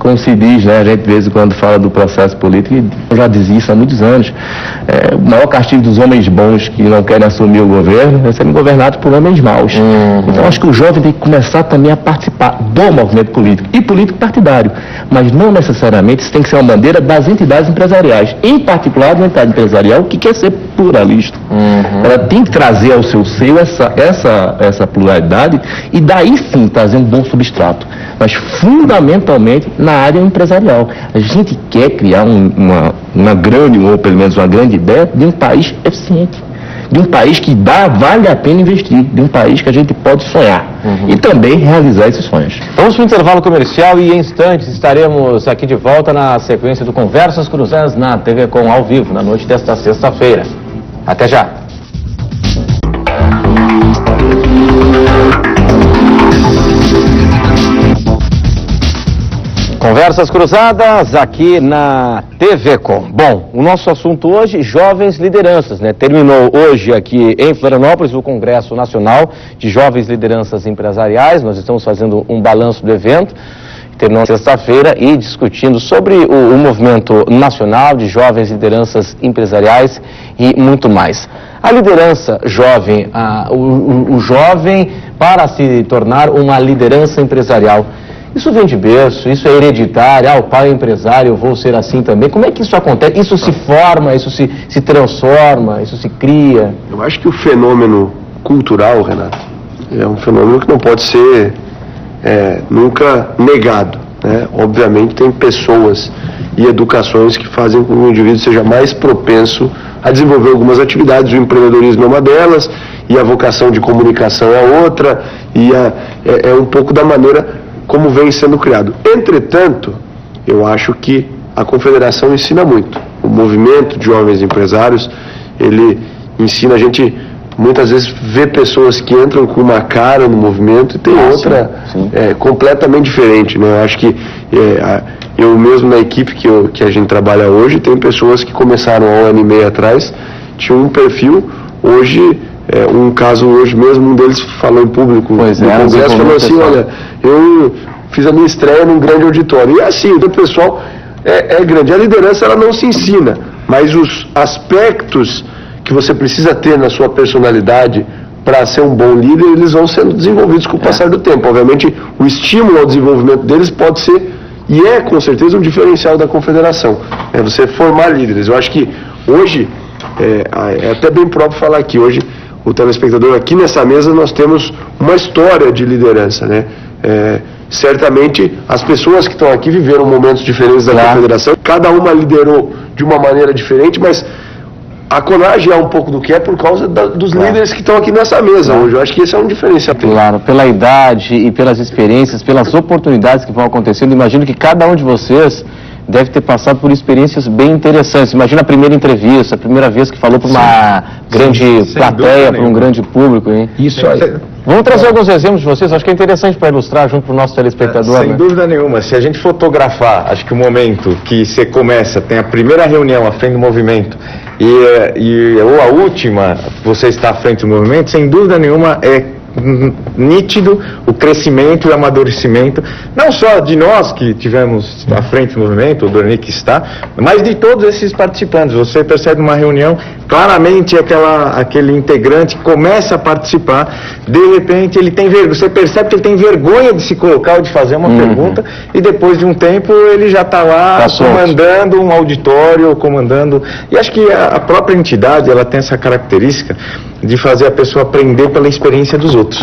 como se diz, né, a gente de vez em quando fala do processo político, e eu já dizia isso há muitos anos, o maior castigo dos homens bons que não querem assumir o governo é serem governados por homens maus. Então acho que o jovem tem que começar também a participar do movimento político e político partidário, mas não necessariamente isso tem que ser uma bandeira das entidades empresariais, em particular da entidade empresarial que quer ser pluralista. Ela tem que trazer ao seu seio essa pluralidade e daí sim trazer um bom substrato, mas fundamentalmente na área empresarial. A gente quer criar uma grande, ou pelo menos uma grande ideia de um país eficiente, de um país que vale a pena investir, de um país que a gente pode sonhar e também realizar esses sonhos. Vamos para o intervalo comercial e em instantes estaremos aqui de volta na sequência do Conversas Cruzadas na TV Com ao vivo, na noite desta sexta-feira. Até já! Conversas Cruzadas aqui na TV Com. Bom, o nosso assunto hoje, jovens lideranças, né? Terminou hoje aqui em Florianópolis o Congresso Nacional de Jovens Lideranças Empresariais. Nós estamos fazendo um balanço do evento. Terminou sexta-feira e discutindo sobre o movimento nacional de jovens lideranças empresariais e muito mais. A liderança jovem, o jovem para se tornar uma liderança empresarial. Isso vem de berço, isso é hereditário, o pai é empresário, eu vou ser assim também. Como é que isso acontece? Isso se forma, isso se transforma, isso se cria? Eu acho que o fenômeno cultural, Renato, é um fenômeno que não pode ser nunca negado, né? Obviamente tem pessoas e educações que fazem com que o indivíduo seja mais propenso a desenvolver algumas atividades. O empreendedorismo é uma delas, e a vocação de comunicação é outra, e é um pouco da maneira como vem sendo criado. Entretanto, eu acho que a Confederação ensina muito. O movimento de jovens empresários, ele ensina a gente, muitas vezes, ver pessoas que entram com uma cara no movimento e tem outra completamente diferente, né? Eu acho que eu mesmo na equipe que a gente trabalha hoje, tem pessoas que começaram há 1 ano e meio atrás, tinham um perfil, hoje... um caso hoje mesmo, um deles falou em público no Congresso, falou assim, olha, eu fiz a minha estreia num grande auditório. E assim, o pessoal é grande. A liderança, ela não se ensina, mas os aspectos que você precisa ter na sua personalidade para ser um bom líder, eles vão sendo desenvolvidos com o passar do tempo. Obviamente, o estímulo ao desenvolvimento deles pode ser, e é com certeza um diferencial da Confederação, é você formar líderes. Eu acho que hoje, é até bem próprio falar aqui, hoje o telespectador, aqui nessa mesa nós temos uma história de liderança, né? Certamente as pessoas que estão aqui viveram momentos diferentes da Confederação, cada uma liderou de uma maneira diferente, mas a Conage é um pouco do que é por causa dos líderes que estão aqui nessa mesa hoje. Eu acho que esse é um diferencial. Claro, pela idade e pelas experiências, pelas oportunidades que vão acontecendo, imagino que cada um de vocês deve ter passado por experiências bem interessantes. Imagina a primeira entrevista, a primeira vez que falou para uma grande plateia, para um grande público, hein? Isso aí. Vamos trazer alguns exemplos de vocês, acho que é interessante para ilustrar junto para o nosso telespectador. Sem dúvida nenhuma, se a gente fotografar, acho que o momento que você começa, tem a primeira reunião à frente do movimento ou a última, você está à frente do movimento, sem dúvida nenhuma é nítido o crescimento e o amadurecimento, não só de nós que tivemos à frente do movimento, o Dorni que está, mas de todos esses participantes. Você percebe numa reunião, claramente aquele integrante começa a participar, de repente ele tem vergonha, você percebe que ele tem vergonha de se colocar ou de fazer uma pergunta, e depois de um tempo ele já está lá comandando um auditório, e acho que a própria entidade, ela tem essa característica de fazer a pessoa aprender pela experiência dos outros.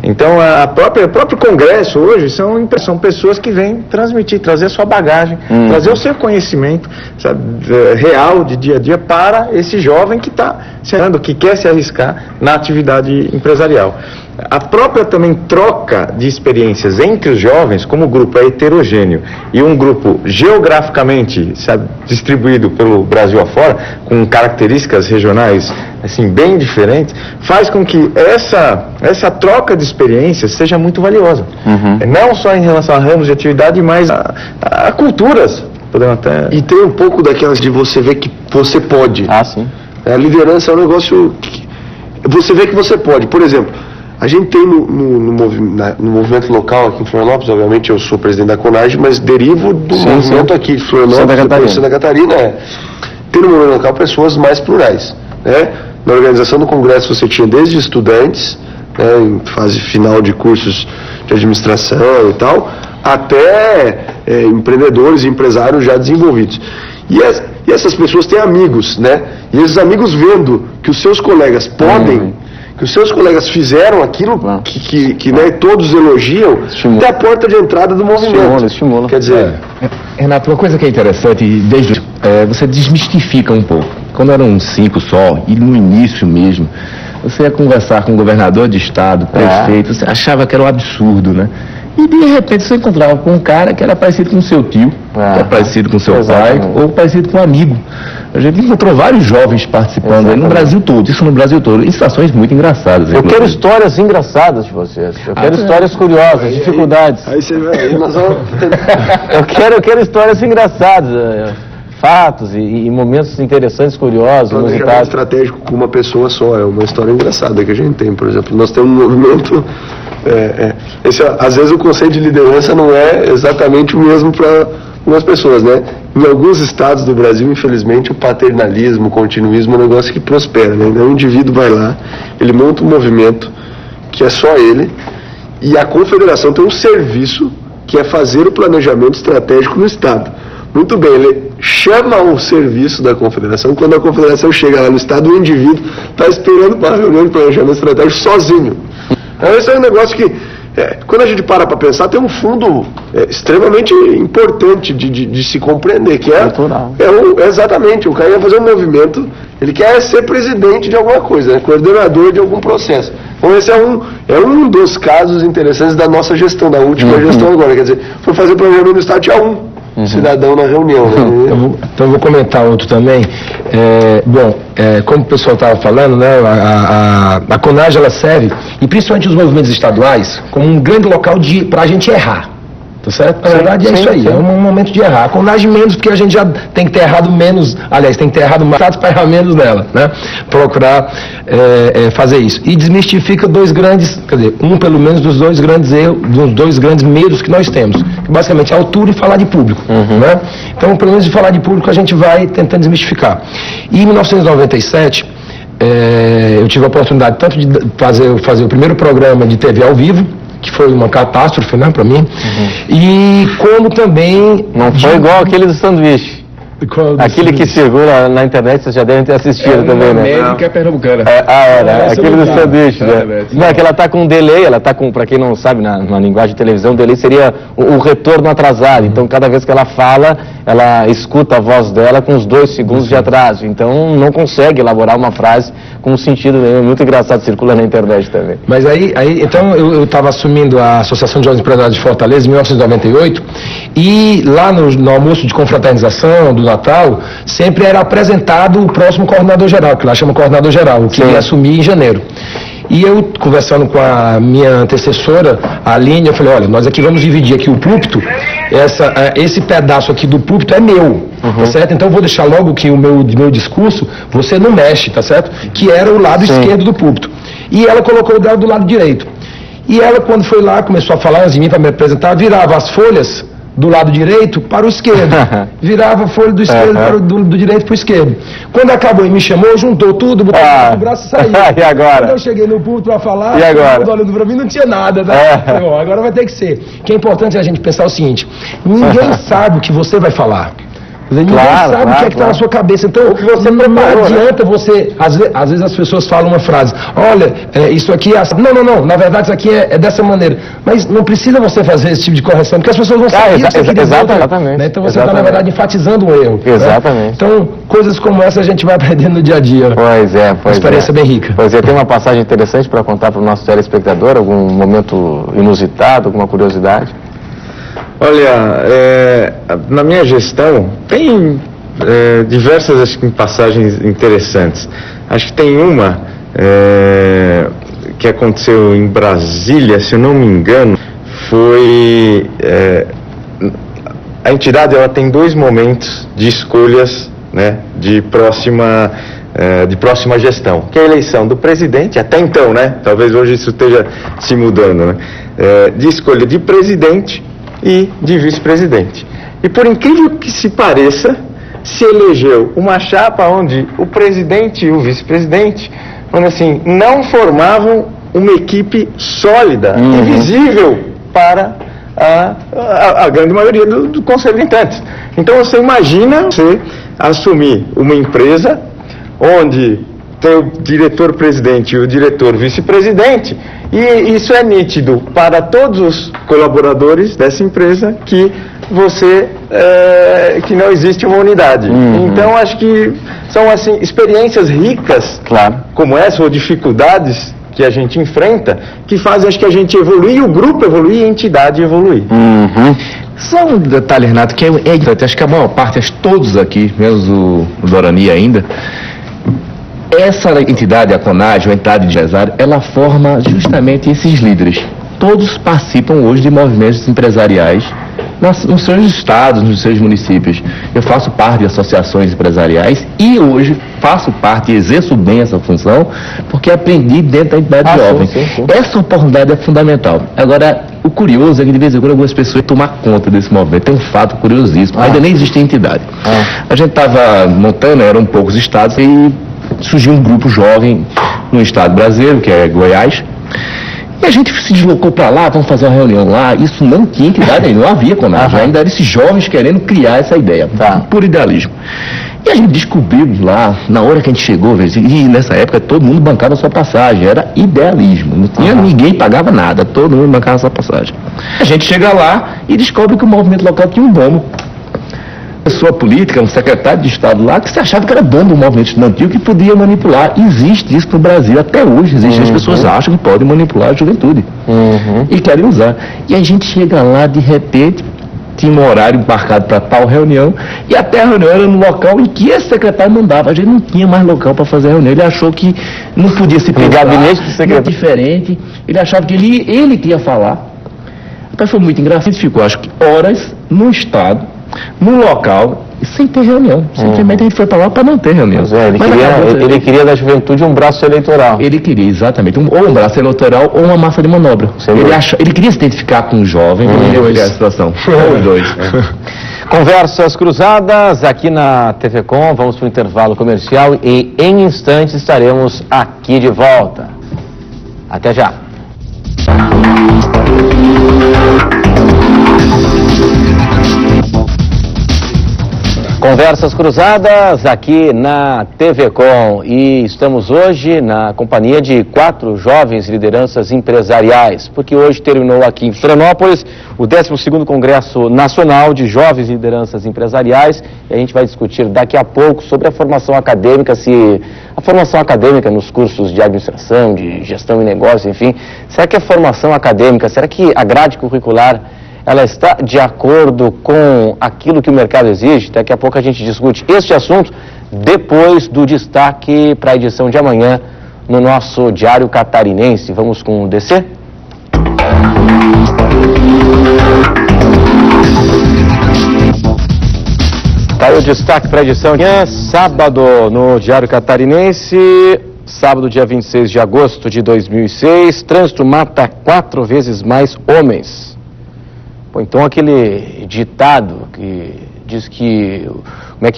Então, o próprio congresso hoje são pessoas que vêm transmitir, trazer a sua bagagem, trazer o seu conhecimento, sabe, real, de dia a dia, para esse jovem que está que quer se arriscar na atividade empresarial. A própria também troca de experiências entre os jovens, como o grupo é heterogêneo e um grupo geograficamente, sabe, distribuído pelo Brasil afora, com características regionais assim bem diferentes, faz com que essa troca de experiências seja muito valiosa. Não só em relação a ramos de atividade, mas a culturas. E tem um pouco daquelas de você ver que você pode. A liderança é um negócio que você vê que você pode. Por exemplo, A gente tem no movimento local aqui em Florianópolis, obviamente eu sou presidente da CONAGE, mas derivo do movimento aqui de Florianópolis, Santa Catarina, tem no movimento local pessoas mais plurais, né? Na organização do congresso você tinha desde estudantes, né, em fase final de cursos de administração e tal, até empreendedores e empresários já desenvolvidos. E essas pessoas têm amigos, né? E esses amigos vendo que os seus colegas podem, que os seus colegas fizeram aquilo que né, todos elogiam, até a porta de entrada do movimento. Estimula. Quer dizer... Renato, uma coisa que é interessante, você desmistifica um pouco. Quando eram 5 só, e no início mesmo, você ia conversar com o governador de estado, prefeito, você achava que era um absurdo, né? E de repente você encontrava com um cara que era parecido com o seu tio, que era parecido com o seu pai, ou parecido com um amigo. A gente encontrou vários jovens participando aí no Brasil todo, isso no Brasil todo, em situações muito engraçadas. Eu quero histórias engraçadas de vocês, eu quero histórias curiosas, dificuldades. Aí você vai, nós vamos... eu quero histórias engraçadas, fatos e momentos interessantes, curiosos, inusitados. Estratégico com uma pessoa só, é uma história engraçada que a gente tem, por exemplo, nós temos um movimento... às vezes o conceito de liderança não é exatamente o mesmo para algumas pessoas, né? Em alguns estados do Brasil, infelizmente, o paternalismo, o continuismo é um negócio que prospera, né? Então, o indivíduo vai lá, ele monta um movimento que é só ele, e a confederação tem um serviço que é fazer o planejamento estratégico no estado. Muito bem, ele chama o serviço da confederação, quando a confederação chega lá no estado, o indivíduo está esperando para a reunião de planejamento estratégico sozinho. Então, esse é um negócio que, quando a gente para pensar, tem um fundo extremamente importante de se compreender, que exatamente, o cara ia fazer um movimento, ele quer ser presidente de alguma coisa, né, coordenador de algum processo. Então esse é um dos casos interessantes da nossa gestão, da última gestão agora, quer dizer, foi fazer o planejamento do estado, tinha cidadão na reunião. Né? Então eu vou comentar outro também. Como o pessoal estava falando, né, a CONAGE ela serve, e principalmente os movimentos estaduais, como um grande local para a gente errar. Tá certo? Na verdade é isso aí, é um momento de errar. A CONAGE menos, porque a gente já tem que ter errado menos, aliás, tem que ter errado mais para errar menos nela, né? Procurar fazer isso. E desmistifica dois grandes, quer dizer, pelo menos dos dois grandes erros, dos dois grandes medos que nós temos, que basicamente é a altura e falar de público, né? Então, pelo menos de falar de público a gente vai tentando desmistificar. E em 1997, eu tive a oportunidade tanto de fazer o primeiro programa de TV ao vivo, que foi uma catástrofe, né, pra mim, e como também... Não foi igual aquele do sanduíche. Aquele que circula na internet, vocês já devem ter assistido também, né? Médica pernambucana. Aquele do sanduíche, né? Não, é que ela tá com um delay, pra quem não sabe, na linguagem de televisão, o delay seria o retorno atrasado. Então, cada vez que ela fala, ela escuta a voz dela com uns 2 segundos de atraso. Então, não consegue elaborar uma frase com um sentido nenhum. Muito engraçado, circula na internet também. Mas então, eu estava assumindo a Associação de Jovens Empresários de Fortaleza em 1998, e lá no almoço de confraternização do Natal, sempre era apresentado o próximo coordenador geral, que lá chama coordenador geral, que ia assumir em janeiro. E eu, conversando com a minha antecessora, a Aline, eu falei, olha, nós aqui vamos dividir aqui o púlpito, esse pedaço aqui do púlpito é meu, tá certo? Então eu vou deixar logo que o meu discurso, você não mexe, tá certo? Que era o lado esquerdo do púlpito. E ela colocou o dela do lado direito. E ela, quando foi lá, começou a falar de mim para me apresentar, virava as folhas do lado direito para o esquerdo, virava a folha do esquerdo do direito para o esquerdo. Quando acabou e me chamou, juntou tudo, botou o braço e saiu. E agora? Quando eu cheguei no púlpito para falar, e agora? Olhando para mim, não tinha nada, né? Bom, agora vai ter que ser. O que é importante é a gente pensar o seguinte: ninguém sabe o que você vai falar. Ninguém sabe o que é que está na sua cabeça. Então, o que você não adianta você... Às vezes as pessoas falam uma frase, olha, isso aqui é assim. Não, na verdade isso aqui é dessa maneira. Mas não precisa você fazer esse tipo de correção, porque as pessoas vão saber que você queria dizer. Né? Então você está, na verdade, enfatizando um erro. Exatamente. Né? Então, coisas como essa a gente vai aprendendo no dia a dia. Pois é. Uma experiência bem rica. Pois é, tem uma passagem interessante para contar para o nosso telespectador, algum momento inusitado, alguma curiosidade? Olha, na minha gestão tem diversas passagens interessantes. Acho que tem uma que aconteceu em Brasília, se eu não me engano, foi... a entidade ela tem 2 momentos de escolhas, né, de próxima de próxima gestão, que é a eleição do presidente, até então, né? Talvez hoje isso esteja se mudando, né? De escolha de presidente e de vice-presidente. E por incrível que se pareça, se elegeu uma chapa onde o presidente e o vice-presidente, assim, não formavam uma equipe sólida e visível para a grande maioria do Conselho de Intendentes. Então você imagina você assumir uma empresa onde tem o diretor-presidente e o diretor-vice-presidente, e isso é nítido para todos os colaboradores dessa empresa que que não existe uma unidade. Então acho que são assim experiências ricas, como essa, ou dificuldades que a gente enfrenta, que fazem, acho que a gente evoluir, o grupo evoluir e a entidade evoluir. Só um detalhe, Renato, que é importante, acho que a maior parte, acho que todos aqui, menos o Dorani ainda, essa entidade, a CONAD, a entidade de empresário, ela forma justamente esses líderes. Todos participam hoje de movimentos empresariais nos seus estados, nos seus municípios. Eu faço parte de associações empresariais e hoje faço parte e exerço bem essa função porque aprendi dentro da entidade jovem. Sim. Essa oportunidade é fundamental. Agora, o curioso é que de vez em quando algumas pessoas tomam conta desse movimento. Tem um fato curiosíssimo. Ainda nem existe entidade. A gente estava montando, eram poucos estados, e surgiu um grupo jovem no estado brasileiro, que é Goiás. E a gente se deslocou para lá, vamos fazer uma reunião lá. Isso não tinha entidade, não havia CONAD. Ainda eram esses jovens querendo criar essa ideia, por idealismo. E a gente descobriu lá, na hora que a gente chegou, e nessa época todo mundo bancava a sua passagem, era idealismo, não tinha ninguém pagava nada, todo mundo bancava a sua passagem. A gente chega lá e descobre que o movimento local tinha um dono. Pessoa política, um secretário de Estado lá, que se achava que era dono do movimento estudantil, que podia manipular. Existe isso no Brasil, até hoje existe. As pessoas acham que podem manipular a juventude e querem usar. E a gente chega lá, de repente, tinha um horário marcado para tal reunião, e até a reunião era no local em que esse secretário mandava. A gente não tinha mais local para fazer a reunião. Ele achou que não podia se pensar, gabinete do secretário diferente. Ele achava que ele que ia falar. Então foi muito engraçado. Ficou, acho que, horas no estado, no local, sem ter reunião. Simplesmente a gente foi para lá para não ter reunião. Ele queria da juventude um braço eleitoral. Ele queria, exatamente, ou um braço eleitoral ou uma massa de manobra. Ele queria se identificar com o jovem, a situação. Os dois. Conversas cruzadas aqui na TV Com. Vamos para o intervalo comercial e em instantes estaremos aqui de volta. Até já. Conversas cruzadas aqui na TV Com, e estamos hoje na companhia de 4 jovens lideranças empresariais, porque hoje terminou aqui em Florianópolis o 12º Congresso Nacional de Jovens Lideranças Empresariais, e a gente vai discutir daqui a pouco sobre a formação acadêmica, nos cursos de administração, de gestão e negócio, enfim, será que a formação acadêmica, será que a grade curricular ela está de acordo com aquilo que o mercado exige? Daqui a pouco a gente discute este assunto depois do destaque para a edição de amanhã no nosso Diário Catarinense. Vamos com o DC? Tá aí o destaque para a edição de amanhã, sábado, no Diário Catarinense. Sábado, dia 26 de agosto de 2006, trânsito mata 4 vezes mais homens. Então aquele ditado que diz que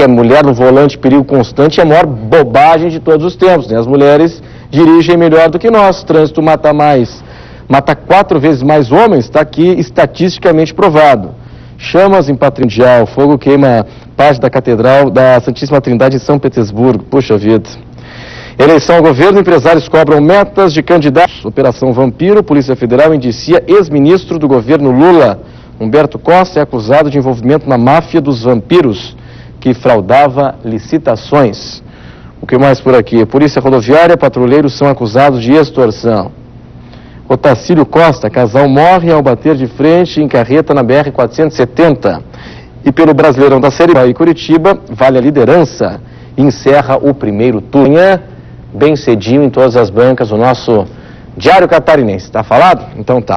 mulher no volante, perigo constante, é a maior bobagem de todos os tempos, né? As mulheres dirigem melhor do que nós, trânsito mata 4 vezes mais homens, está aqui estatisticamente provado. Chamas em Patrimonial, fogo queima parte da Catedral da Santíssima Trindade em São Petersburgo, puxa vida. Eleição ao governo, empresários cobram metas de candidatos. Operação Vampiro, Polícia Federal indicia ex-ministro do governo Lula. Humberto Costa é acusado de envolvimento na máfia dos vampiros, que fraudava licitações. O que mais por aqui? Polícia Rodoviária, patrulheiros são acusados de extorsão. Otacílio Costa, casal morre ao bater de frente em carreta na BR-470. E pelo Brasileirão da Série B, Curitiba vale a liderança e encerra o primeiro turno. Bem cedinho em todas as bancas, o nosso Diário Catarinense. Tá falado? Então tá.